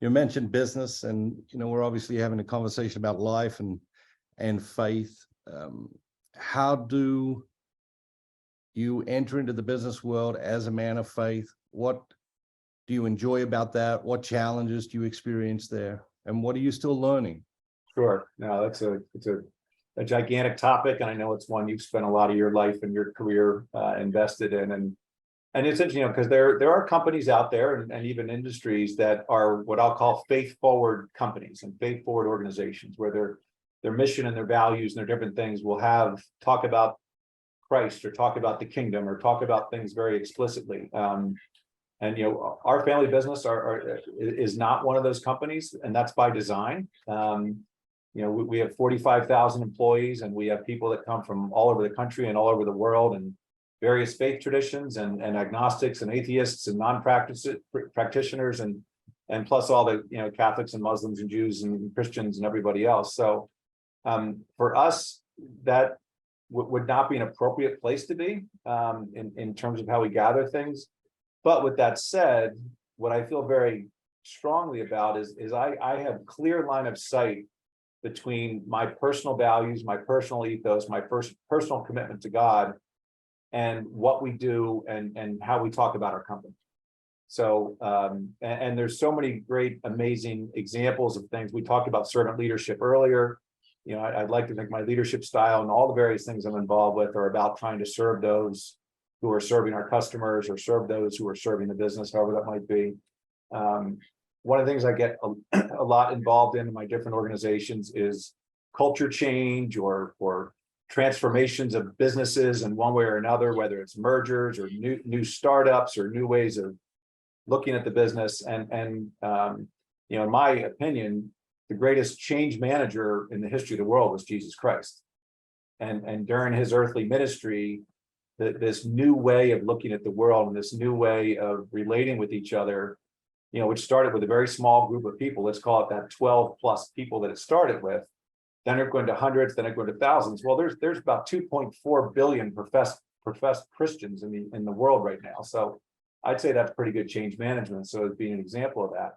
you mentioned business, and we're obviously having a conversation about life and faith. How do you enter into the business world as a man of faith? What do you enjoy about that? What challenges do you experience there? And what are you still learning? Sure. No, it's a gigantic topic, and I know it's one you've spent a lot of your life and your career invested in. And it's interesting, because there are companies out there and even industries that are what I'll call faith forward companies and faith forward organizations, where their mission and their values and their different things will talk about Christ or talk about the kingdom or talk about things very explicitly. And our family business is not one of those companies, and that's by design. We have 45,000 employees, and we have people that come from all over the country and all over the world, and various faith traditions, and agnostics and atheists and practitioners, and plus all the Catholics and Muslims and Jews and Christians and everybody else. So for us, that would not be an appropriate place to be in terms of how we gather things. But with that said, what I feel very strongly about is I have clear line of sight between my personal values, my personal ethos, my personal commitment to God, and what we do and how we talk about our company. So, and there's so many great, amazing examples of things. We talked about servant leadership earlier. I'd like to think my leadership style and all the various things I'm involved with are about trying to serve those who are serving our customers, or serve those who are serving the business, however that might be. One of the things I get a lot involved in my different organizations is culture change or transformations of businesses in one way or another, whether it's mergers or new startups or new ways of looking at the business. And in my opinion, the greatest change manager in the history of the world was Jesus Christ. And during his earthly ministry, this new way of looking at the world and this new way of relating with each other, which started with a very small group of people, let's call it that 12 plus people that it started with, then they're going to hundreds, then they're going to thousands. Well, there's about 2.4 billion professed Christians in the world right now. So I'd say that's pretty good change management. So as being an example of that.